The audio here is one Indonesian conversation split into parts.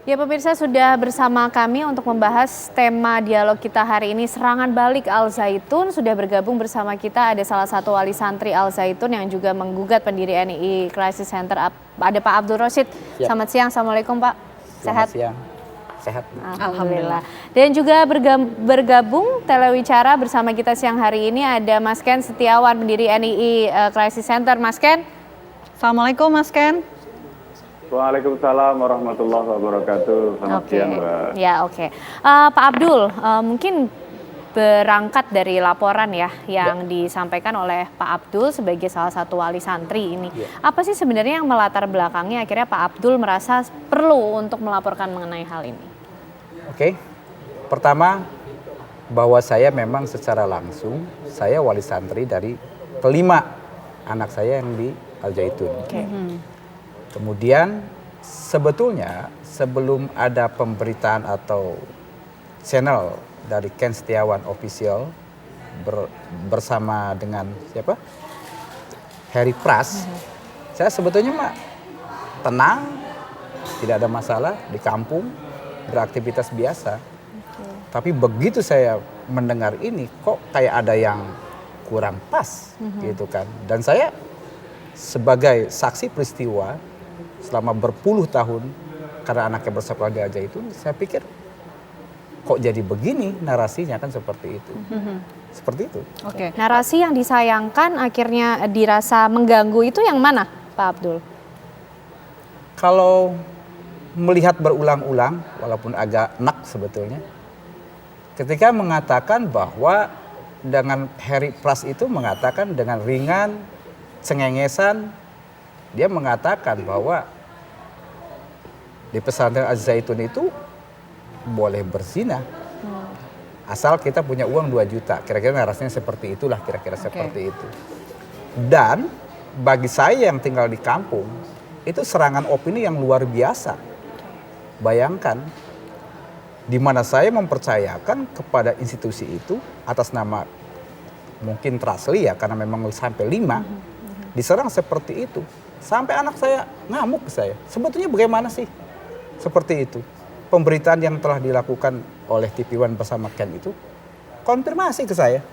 Ya pemirsa, sudah bersama kami untuk membahas tema dialog kita hari ini, serangan balik Al Zaitun. Sudah bergabung bersama kita ada salah satu wali santri Al Zaitun yang juga menggugat pendiri NII Crisis Center, ada Pak Abdul Rosyid. Selamat siang, Assalamualaikum Pak. Sehat? Selamat siang, sehat. Alhamdulillah. Dan juga bergabung telewicara bersama kita siang hari ini ada Mas Ken Setiawan, pendiri NII Crisis Center. Mas Ken. Assalamualaikum Mas Ken. Waalaikumsalam warahmatullahi wabarakatuh. Selamat siang, Mbak. Ya, oke. Pak Abdul, mungkin berangkat dari laporan yang disampaikan oleh Pak Abdul sebagai salah satu wali santri ini. Apa sih sebenarnya yang melatar belakangnya akhirnya Pak Abdul merasa perlu untuk melaporkan mengenai hal ini? Oke, pertama bahwa saya memang secara langsung, saya wali santri dari kelima anak saya yang di Al Zaitun. Kemudian sebetulnya sebelum ada pemberitaan atau channel dari Ken Setiawan Official bersama dengan siapa? Harry Pras, saya sebetulnya mah tenang, tidak ada masalah di kampung, beraktivitas biasa. Tapi begitu saya mendengar ini kok kayak ada yang kurang pas gitu kan. Dan saya sebagai saksi peristiwa selama berpuluh tahun karena anaknya bersekolah di Al Zaitun, saya pikir kok jadi begini narasinya kan seperti itu. Seperti itu. Oke. Narasi yang disayangkan akhirnya dirasa mengganggu itu yang mana, Pak Abdul? Kalau melihat berulang-ulang, walaupun agak enak sebetulnya, ketika mengatakan bahwa dengan Harry Pras itu mengatakan dengan ringan, cengengesan, dia mengatakan bahwa di pesantren Al Zaitun itu boleh berzina. Asal kita punya uang 2 juta. Kira-kira narasinya seperti itulah, kira-kira seperti itu. Dan bagi saya yang tinggal di kampung, itu serangan opini yang luar biasa. Bayangkan, di mana saya mempercayakan kepada institusi itu atas nama mungkin Trasli ya, karena memang sampai 5, diserang seperti itu. Sampai anak saya ngamuk ke saya. Sebetulnya bagaimana sih? Seperti itu. Pemberitaan yang telah dilakukan oleh TV One bersama Ken itu konfirmasi ke saya.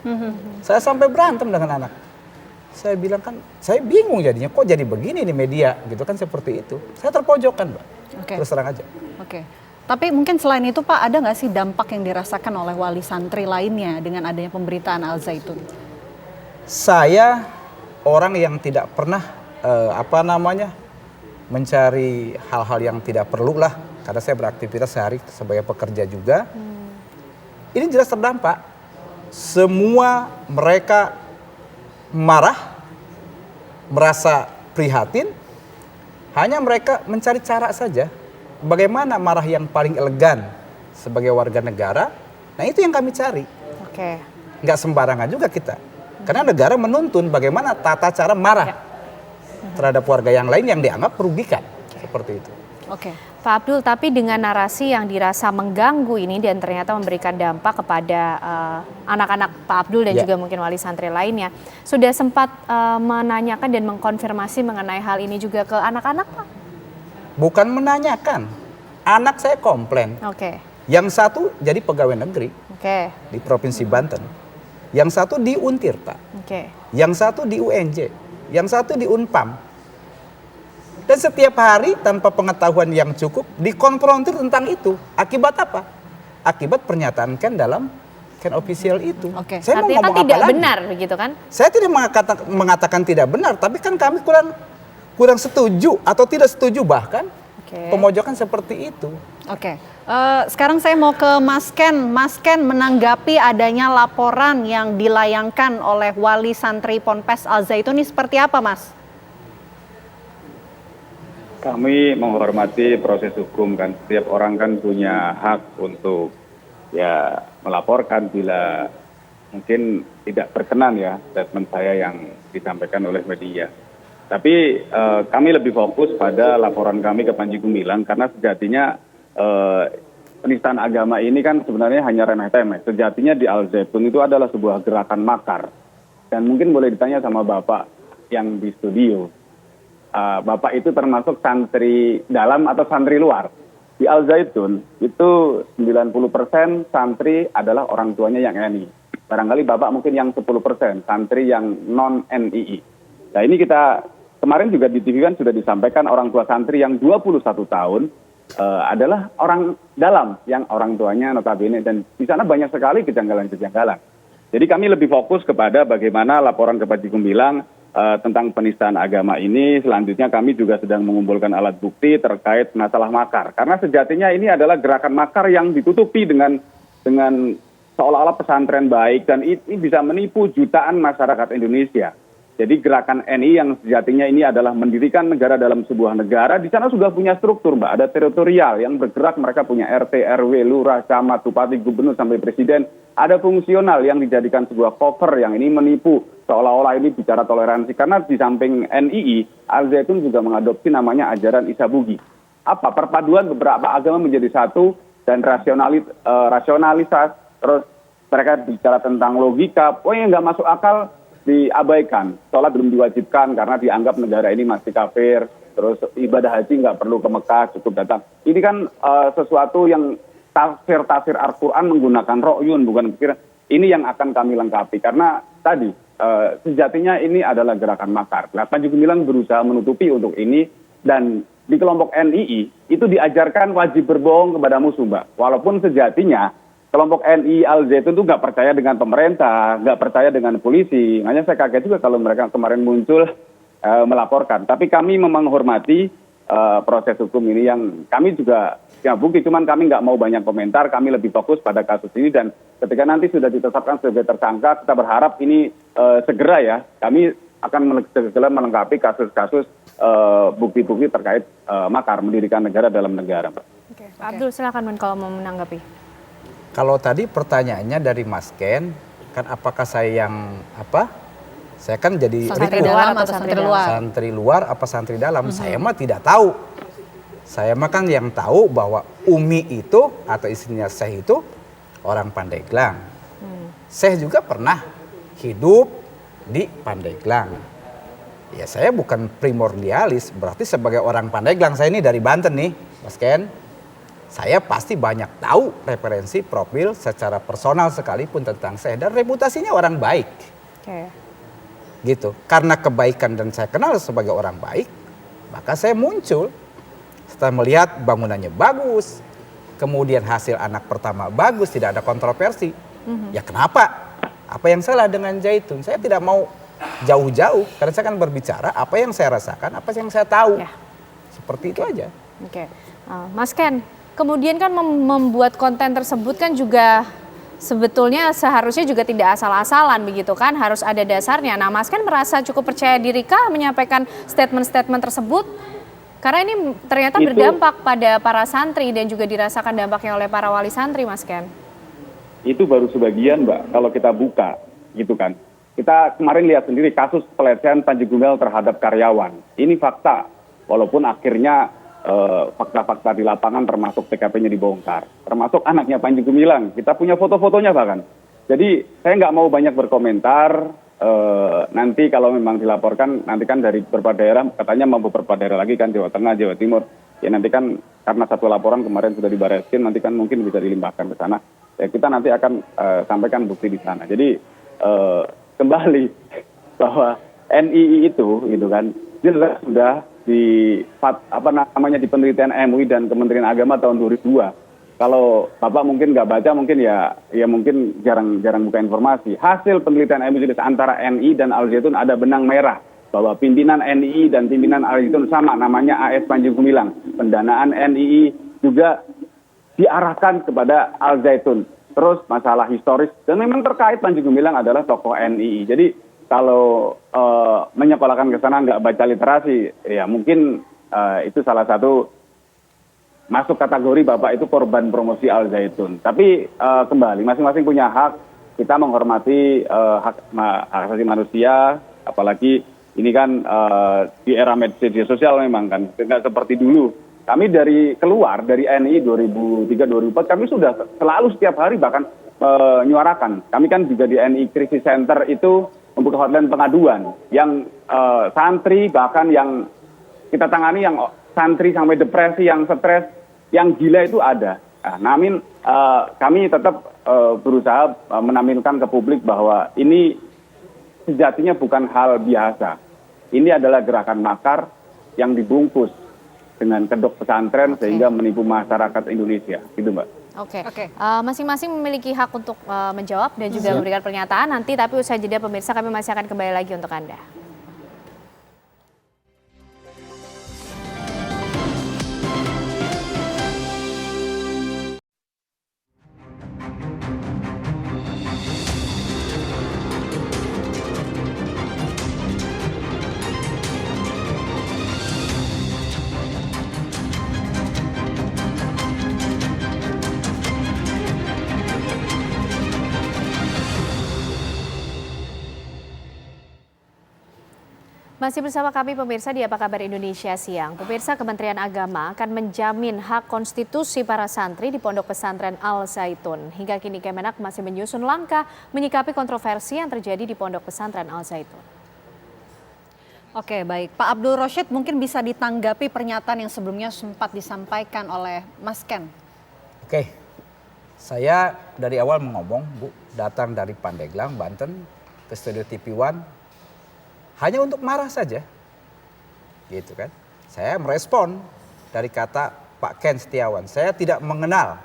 Saya sampai berantem dengan anak. Saya bilang kan, saya bingung jadinya kok jadi begini di media gitu kan seperti itu. Saya terpojokkan, Mbak. Terus terang aja. Tapi mungkin selain itu Pak, ada nggak sih dampak yang dirasakan oleh wali santri lainnya dengan adanya pemberitaan Al Zaitun? Saya orang yang tidak pernah mencari hal-hal yang tidak perlu lah, karena saya beraktivitas sehari sebagai pekerja juga. Ini jelas terdampak. Semua mereka marah, merasa prihatin, hanya mereka mencari cara saja. Bagaimana marah yang paling elegan sebagai warga negara, nah itu yang kami cari. Nggak sembarangan juga kita. Karena negara menuntun bagaimana tata cara marah terhadap warga yang lain yang dianggap merugikan. Seperti itu. Pak Abdul, tapi dengan narasi yang dirasa mengganggu ini dan ternyata memberikan dampak kepada anak-anak Pak Abdul dan juga mungkin wali santri lainnya, sudah sempat menanyakan dan mengkonfirmasi mengenai hal ini juga ke anak-anak, Pak? Bukan menanyakan, anak saya komplain. Yang satu jadi pegawai negeri di Provinsi Banten. Yang satu di Untirta, yang satu di UNJ, yang satu di Unpam. Dan setiap hari tanpa pengetahuan yang cukup dikonfrontir tentang itu. Akibat apa? Akibat pernyataan Ken dalam Ken Official itu. Saya mau ngomong tidak apa benar begitu kan? Saya tidak mengatakan tidak benar, tapi kan kami kurang setuju atau tidak setuju bahkan pemojokan seperti itu. Sekarang saya mau ke Mas Ken. Mas Ken, menanggapi adanya laporan yang dilayangkan oleh wali santri Ponpes Al Zaitun ini seperti apa, Mas? Kami menghormati proses hukum kan. Setiap orang kan punya hak untuk melaporkan bila mungkin tidak berkenan ya statement saya yang disampaikan oleh media. Tapi kami lebih fokus pada laporan kami ke Panji Gumilang karena sejatinya penistaan agama ini kan sebenarnya hanya remeh-temeh. Sejatinya di Al Zaitun itu adalah sebuah gerakan makar. Dan mungkin boleh ditanya sama Bapak yang di studio. Bapak itu termasuk santri dalam atau santri luar? di Al Zaitun itu 90% santri adalah orang tuanya yang NI. Barangkali Bapak mungkin yang 10% santri yang non NII. Nah ini kita kemarin juga di TV kan sudah disampaikan orang tua santri yang 21 tahun adalah orang dalam yang orang tuanya notabene, dan di sana banyak sekali kejanggalan-kejanggalan. Jadi kami lebih fokus kepada bagaimana laporan ke Panji Gumilang tentang penistaan agama ini. Selanjutnya kami juga sedang mengumpulkan alat bukti terkait masalah makar. Karena sejatinya ini adalah gerakan makar yang ditutupi dengan seolah-olah pesantren baik, dan ini bisa menipu jutaan masyarakat Indonesia. Jadi gerakan NI yang sejatinya ini adalah mendirikan negara dalam sebuah negara, di sana sudah punya struktur, Mbak. Ada teritorial yang bergerak, mereka punya RT, RW, lurah, camat, bupati, gubernur, sampai presiden. Ada fungsional yang dijadikan sebuah cover yang ini menipu, seolah-olah ini bicara toleransi. Karena di samping NII, Al Zaitun juga mengadopsi namanya ajaran Isabugi. Apa? Perpaduan beberapa agama menjadi satu dan rasionalitas, terus mereka bicara tentang logika, pokoknya nggak masuk akal, diabaikan, seolah belum diwajibkan karena dianggap negara ini masih kafir, terus ibadah haji nggak perlu ke Mekah, cukup datang. Ini kan sesuatu yang tafsir Al-Quran menggunakan ro'yun, bukan pikiran. Ini yang akan kami lengkapi, karena tadi sejatinya ini adalah gerakan makar. Nah, Panji Gumilang berusaha menutupi untuk ini, dan di kelompok NII itu diajarkan wajib berbohong kepada musuh, Mbak. Walaupun sejatinya kelompok NI Al Zaitun itu nggak percaya dengan pemerintah, nggak percaya dengan polisi. Makanya saya kaget juga kalau mereka kemarin muncul melaporkan. Tapi kami menghormati proses hukum ini, yang kami juga ya bukti, cuman kami nggak mau banyak komentar, kami lebih fokus pada kasus ini, dan ketika nanti sudah ditetapkan sebagai tersangka, kita berharap ini segera ya, kami akan segera melengkapi kasus-kasus bukti-bukti terkait makar mendirikan negara dalam negara. Oke, Pak Abdul silakan kalau mau menanggapi. Kalau tadi pertanyaannya dari Mas Ken, kan apakah saya yang apa? Saya kan jadi Santri dalam atau santri luar? Santri luar apa santri dalam? Saya mah tidak tahu. Saya mah kan yang tahu bahwa Umi itu atau istrinya Syekh itu orang Pandeglang. Syekh juga pernah hidup di Pandeglang. Ya saya bukan primordialis, berarti sebagai orang Pandeglang, saya ini dari Banten nih, Mas Ken. Saya pasti banyak tahu referensi profil secara personal sekalipun tentang saya, dan reputasinya orang baik. Oke. Gitu. Karena kebaikan dan saya kenal sebagai orang baik, maka saya muncul setelah melihat bangunannya bagus, kemudian hasil anak pertama bagus, tidak ada kontroversi. Ya kenapa? Apa yang salah dengan Zaitun? Saya tidak mau jauh-jauh, karena saya kan berbicara apa yang saya rasakan, apa yang saya tahu. Ya. Seperti itu aja. Oke. Mas Ken, kemudian kan membuat konten tersebut kan juga sebetulnya seharusnya juga tidak asal-asalan begitu kan, harus ada dasarnya. Nah, Mas Ken merasa cukup percaya diri kah menyampaikan statement-statement tersebut? Karena ini ternyata berdampak pada para santri dan juga dirasakan dampaknya oleh para wali santri, Mas Ken. Itu baru sebagian, Mbak, kalau kita buka gitu kan. Kita kemarin lihat sendiri kasus pelecehan Panji Gumilang terhadap karyawan. Ini fakta, walaupun akhirnya fakta-fakta di lapangan termasuk TKP-nya dibongkar, termasuk anaknya Panji Gumilang, kita punya foto-fotonya bahkan. Jadi saya nggak mau banyak berkomentar, nanti kalau memang dilaporkan, nanti kan dari beberapa daerah, katanya mau beberapa daerah lagi kan, Jawa Tengah, Jawa Timur, ya nanti kan karena satu laporan kemarin sudah dibareskin, nanti kan mungkin bisa dilimpahkan ke sana, ya kita nanti akan sampaikan bukti di sana. Jadi kembali bahwa NII itu gitu kan, jelas sudah di penelitian MUI dan Kementerian Agama tahun 2002. Kalau Bapak mungkin nggak baca, mungkin ya mungkin jarang buka informasi. Hasil penelitian MUI antara NI dan Al Zaitun ada benang merah bahwa pimpinan NI dan pimpinan Al Zaitun sama, namanya AS Panji Gumilang. Pendanaan NII juga diarahkan kepada Al Zaitun. Terus masalah historis, dan memang terkait Panji Gumilang adalah tokoh NII. Jadi kalau menyekolahkan ke sana nggak baca literasi, ya mungkin itu salah satu masuk kategori Bapak itu korban promosi Al Zaitun. Tapi kembali, masing-masing punya hak, kita menghormati hak asasi manusia, apalagi ini kan di era media sosial memang kan, nggak seperti dulu. Kami dari NII 2003-2004, kami sudah selalu setiap hari bahkan menyuarakan. Kami kan juga di NII Crisis Center itu membuka hotline pengaduan yang santri bahkan yang kita tangani, yang santri sampai depresi, yang stres, yang gila itu ada. Nah, namun kami tetap berusaha menampilkan ke publik bahwa ini sejatinya bukan hal biasa. Ini adalah gerakan makar yang dibungkus dengan kedok pesantren sehingga menipu masyarakat Indonesia, gitu Mbak. Oke. Oke. Masing-masing memiliki hak untuk menjawab dan juga memberikan pernyataan nanti, tapi usai jeda pemirsa kami masih akan kembali lagi untuk Anda. Masih bersama kami pemirsa di Apa Kabar Indonesia Siang. Pemirsa, Kementerian Agama akan menjamin hak konstitusi para santri di Pondok Pesantren Al Zaitun. Hingga kini Kemenak masih menyusun langkah menyikapi kontroversi yang terjadi di Pondok Pesantren Al Zaitun. Oke, baik. Pak Abdul Rosyid, mungkin bisa ditanggapi pernyataan yang sebelumnya sempat disampaikan oleh Mas Ken. Oke, saya dari awal ngomong, Bu, datang dari Pandeglang, Banten ke studio TV One hanya untuk marah saja, gitu kan. Saya merespon dari kata Pak Ken Setiawan, saya tidak mengenal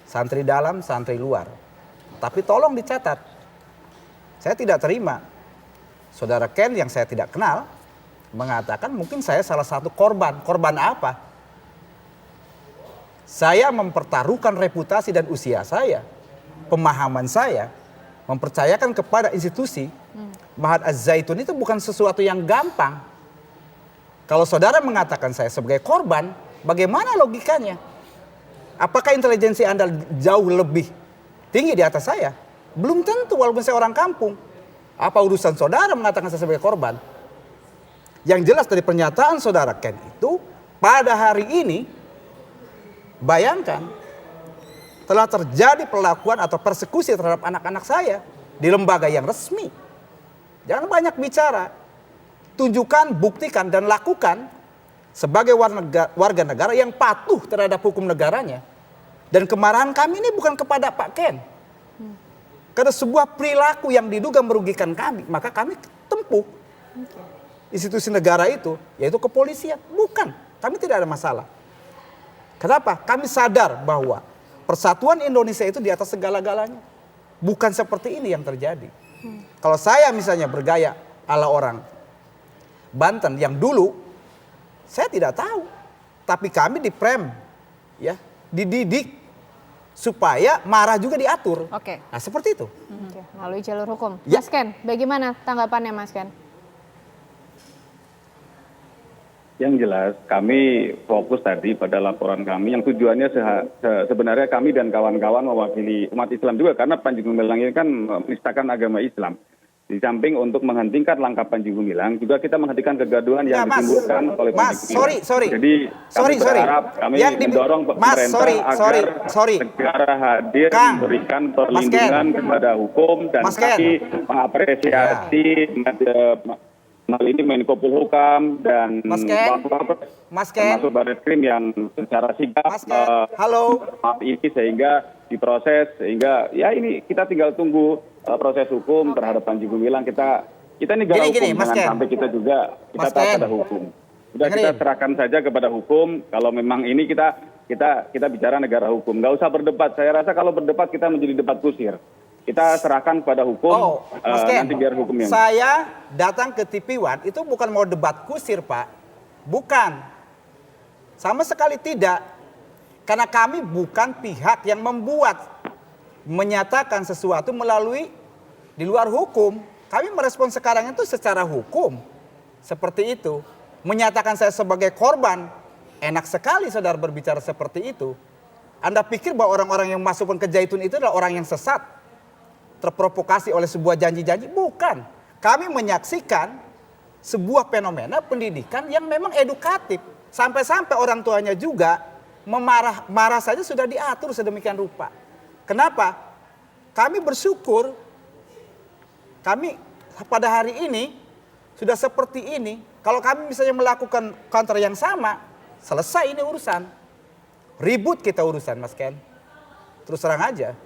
santri dalam, santri luar. Tapi tolong dicatat, saya tidak terima saudara Ken yang saya tidak kenal mengatakan mungkin saya salah satu korban. Korban apa? Saya mempertaruhkan reputasi dan usia saya, pemahaman saya, mempercayakan kepada institusi. Mahat Az-Zaitun itu bukan sesuatu yang gampang. Kalau saudara mengatakan saya sebagai korban, bagaimana logikanya? Apakah intelijensi Anda jauh lebih tinggi di atas saya? Belum tentu, walaupun saya orang kampung. Apa urusan saudara mengatakan saya sebagai korban? Yang jelas dari pernyataan saudara Ken itu, pada hari ini, bayangkan, telah terjadi perlakuan atau persekusi terhadap anak-anak saya di lembaga yang resmi. Jangan banyak bicara, tunjukkan, buktikan, dan lakukan sebagai warga negara yang patuh terhadap hukum negaranya. Dan kemarahan kami ini bukan kepada Pak Ken. Karena sebuah perilaku yang diduga merugikan kami, maka kami tempuh institusi negara itu, yaitu kepolisian. Bukan, kami tidak ada masalah. Kenapa? Kami sadar bahwa persatuan Indonesia itu di atas segala-galanya. Bukan seperti ini yang terjadi. Kalau saya misalnya bergaya ala orang Banten yang dulu, saya tidak tahu. Tapi kami diprem, ya, dididik supaya marah juga diatur. Oke. Nah seperti itu. Oke, melalui jalur hukum. Ya. Mas Ken, bagaimana tanggapannya Mas Ken? Yang jelas kami fokus tadi pada laporan kami yang tujuannya sebenarnya kami dan kawan-kawan mewakili umat Islam juga, karena Panji Gumilang ini kan menistakan agama Islam. Di samping untuk menghentikan langkah Panji Gumilang, juga kita menghentikan kegaduhan yang ditimbulkan oleh Panji Gumilang. Sorry. Jadi kami berharap, kami mendorong pemerintah agar negara hadir memberikan perlindungan kepada hukum, dan kami mengapresiasi hal ini Menko Polhukam dan termasuk Barreskrim yang secara sigap ini sehingga diproses, sehingga ya ini kita tinggal tunggu proses hukum terhadap Panji Gumilang. Kita negara hukum, jangan sampai kita juga kita taat pada hukum. Sudah kita serahkan saja kepada hukum. Kalau memang ini kita bicara negara hukum, nggak usah berdebat. Saya rasa kalau berdebat kita menjadi debat kusir. Kita serahkan pada hukum, nanti biar hukum yang... Saya datang ke TV One itu bukan mau debat kusir, Pak. Bukan. Sama sekali tidak. Karena kami bukan pihak yang menyatakan sesuatu melalui di luar hukum. Kami merespon sekarang itu secara hukum. Seperti itu. Menyatakan saya sebagai korban. Enak sekali saudara berbicara seperti itu. Anda pikir bahwa orang-orang yang masukkan ke Zaitun itu adalah orang yang sesat? Terprovokasi oleh sebuah janji-janji? Bukan. Kami menyaksikan sebuah fenomena pendidikan yang memang edukatif. Sampai-sampai orang tuanya juga marah saja sudah diatur sedemikian rupa. Kenapa? Kami bersyukur kami pada hari ini sudah seperti ini. Kalau kami misalnya melakukan counter yang sama, selesai ini urusan. Ribut kita urusan Mas Ken. Terus terang aja.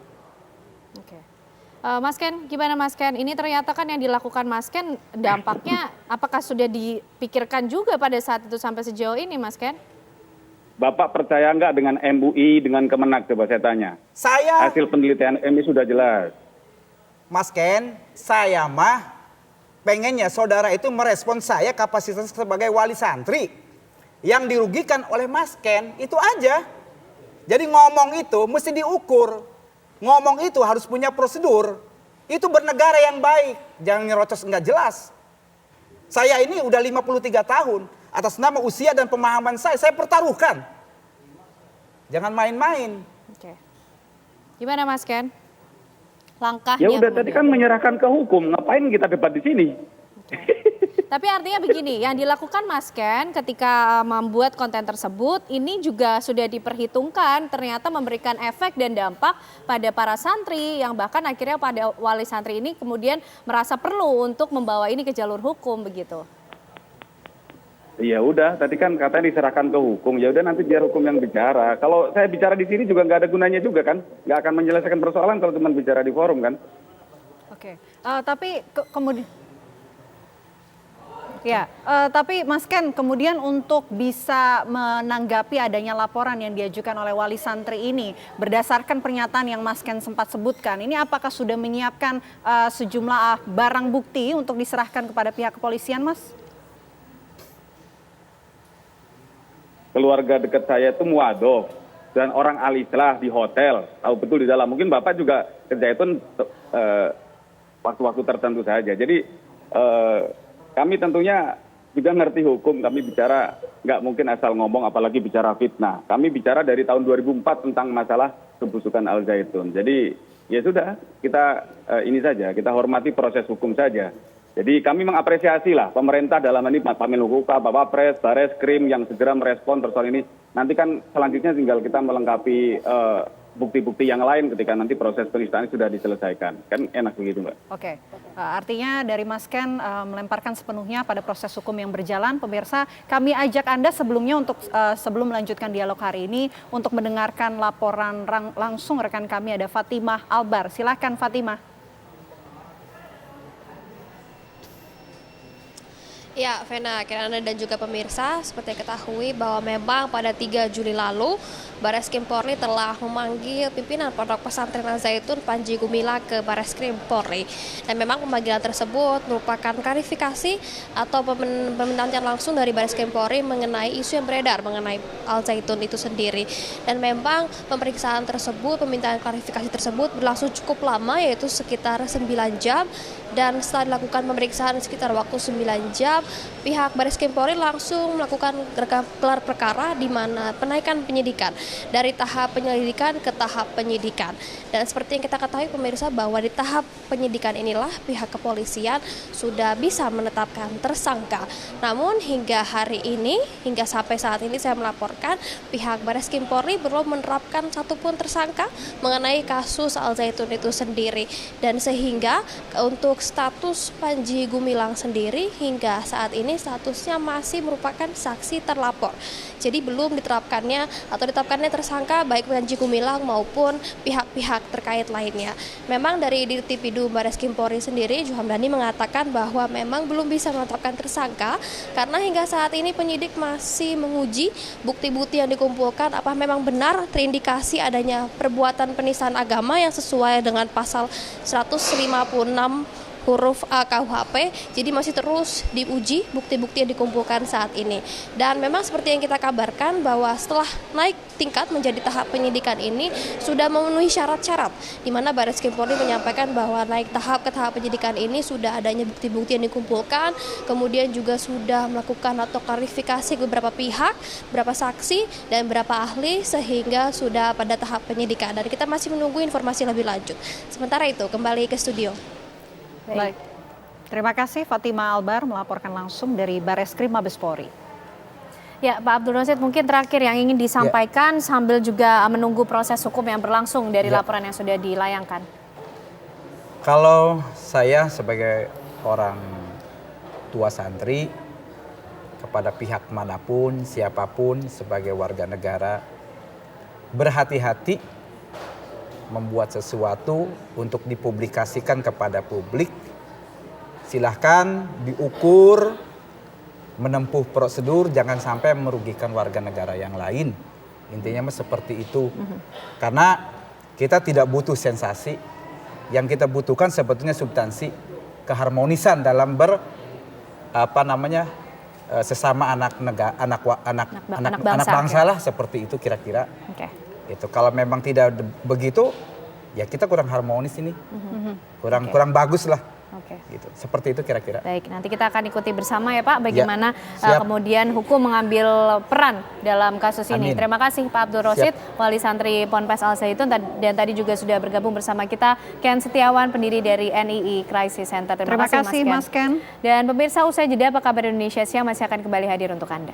Oke. Mas Ken, gimana Mas Ken? Ini ternyata kan yang dilakukan Mas Ken dampaknya apakah sudah dipikirkan juga pada saat itu sampai sejauh ini Mas Ken? Bapak percaya nggak dengan MUI, dengan Kemenak, coba saya tanya. Saya, Hasil penelitian MUI sudah jelas. Mas Ken, saya mah pengennya saudara itu merespon saya kapasitas sebagai wali santri. Yang dirugikan oleh Mas Ken, itu aja. Jadi ngomong itu mesti diukur. Ngomong itu harus punya prosedur. Itu bernegara yang baik. Jangan nyerocos nggak jelas. Saya ini udah 53 tahun. Atas nama usia dan pemahaman saya pertaruhkan. Jangan main-main. Oke. Gimana Mas Ken? Langkahnya Ya udah tadi kan menyerahkan ke hukum. Ngapain kita debat di sini? Tapi artinya begini, yang dilakukan Mas Ken ketika membuat konten tersebut ini juga sudah diperhitungkan ternyata memberikan efek dan dampak pada para santri yang bahkan akhirnya pada wali santri ini kemudian merasa perlu untuk membawa ini ke jalur hukum begitu. Ya udah, tadi kan katanya diserahkan ke hukum. Ya udah nanti biar hukum yang bicara. Kalau saya bicara di sini juga nggak ada gunanya juga kan, nggak akan menyelesaikan persoalan kalau cuma bicara di forum kan. Oke, tapi kemudian ya, tapi Mas Ken kemudian untuk bisa menanggapi adanya laporan yang diajukan oleh wali santri ini berdasarkan pernyataan yang Mas Ken sempat sebutkan, ini apakah sudah menyiapkan sejumlah barang bukti untuk diserahkan kepada pihak kepolisian, Mas? Keluarga dekat saya itu muadof dan orang alislah di hotel, tahu betul di dalam. Mungkin Bapak juga kerja itu waktu-waktu tertentu saja. Jadi kami tentunya juga ngerti hukum, kami bicara nggak mungkin asal ngomong apalagi bicara fitnah. Kami bicara dari tahun 2004 tentang masalah kebusukan Al Zaitun. Jadi ya sudah, kita ini saja, kita hormati proses hukum saja. Jadi kami mengapresiasi lah pemerintah dalam ini Pak Menluhuka, Pak Wapres, Bareskrim yang segera merespon persoalan ini. Nanti kan selanjutnya tinggal kita melengkapi bukti-bukti yang lain ketika nanti proses penistaan sudah diselesaikan. Kan enak begitu Mbak. Oke, artinya dari Mas Ken melemparkan sepenuhnya pada proses hukum yang berjalan. Pemirsa, kami ajak Anda sebelumnya untuk sebelum melanjutkan dialog hari ini untuk mendengarkan laporan langsung rekan kami ada Fatimah Albar. Silakan Fatimah. Ya, Vena, Kirana dan juga pemirsa, seperti ketahui bahwa memang pada 3 Juli lalu, Bareskrim Polri telah memanggil pimpinan Pondok Pesantren Al Zaitun Panji Gumilang ke Bareskrim Polri. Dan memang pemanggilan tersebut merupakan klarifikasi atau pemerintahan langsung dari Bareskrim Polri mengenai isu yang beredar mengenai Al Zaitun itu sendiri. Dan memang pemeriksaan tersebut, permintaan klarifikasi tersebut berlangsung cukup lama, yaitu sekitar 9 jam. Dan setelah dilakukan pemeriksaan sekitar waktu 9 jam, pihak Bareskrim Polri langsung melakukan gelar perkara di mana penaikan penyidikan dari tahap penyelidikan ke tahap penyidikan. Dan seperti yang kita ketahui pemirsa bahwa di tahap penyidikan inilah pihak kepolisian sudah bisa menetapkan tersangka. Namun hingga hari ini, hingga sampai saat ini saya melaporkan pihak Bareskrim Polri belum menerapkan satupun tersangka mengenai kasus Al Zaitun itu sendiri. Dan sehingga untuk status Panji Gumilang sendiri hingga saat ini statusnya masih merupakan saksi terlapor. Jadi belum diterapkannya atau ditetapkannya tersangka baik Panji Gumilang maupun pihak-pihak terkait lainnya. Memang dari Dirtipidum Bareskrim Polri sendiri, Juhamdani mengatakan bahwa memang belum bisa menetapkan tersangka karena hingga saat ini penyidik masih menguji bukti-bukti yang dikumpulkan apakah memang benar terindikasi adanya perbuatan penistaan agama yang sesuai dengan pasal 156 huruf A KUHP, jadi masih terus diuji bukti-bukti yang dikumpulkan saat ini. Dan memang seperti yang kita kabarkan bahwa setelah naik tingkat menjadi tahap penyidikan ini sudah memenuhi syarat-syarat, di mana Bareskrim Polri menyampaikan bahwa naik tahap ke tahap penyidikan ini sudah adanya bukti-bukti yang dikumpulkan, kemudian juga sudah melakukan atau klarifikasi ke beberapa pihak, beberapa saksi, dan beberapa ahli, sehingga sudah pada tahap penyidikan. Dan kita masih menunggu informasi lebih lanjut. Sementara itu, kembali ke studio. Baik. Terima kasih Fatimah Albar melaporkan langsung dari Bareskrim Mabes Polri. Ya, Pak Abdul Rosyid, mungkin terakhir yang ingin disampaikan sambil juga menunggu proses hukum yang berlangsung dari laporan yang sudah dilayangkan. Kalau saya sebagai orang tua santri kepada pihak manapun, siapapun sebagai warga negara, berhati-hati membuat sesuatu untuk dipublikasikan kepada publik. Silahkan diukur, menempuh prosedur, jangan sampai merugikan warga negara yang lain. Intinya mah seperti itu. Karena kita tidak butuh sensasi, yang kita butuhkan sebetulnya substansi, keharmonisan dalam sesama anak bangsa lah, seperti itu kira-kira. Itu kalau memang tidak begitu, ya kita kurang harmonis ini, kurang bagus lah. Gitu. Seperti itu kira-kira. Baik, nanti kita akan ikuti bersama ya Pak, bagaimana kemudian hukum mengambil peran dalam kasus ini. Amin. Terima kasih Pak Abdul Rosyid, Wali Santri Ponpes Al Zaitun, dan tadi juga sudah bergabung bersama kita Ken Setiawan, pendiri dari NII Crisis Center. Terima kasih Mas Ken. Dan pemirsa, usai jeda Apa Kabar Indonesia Siang masih akan kembali hadir untuk Anda.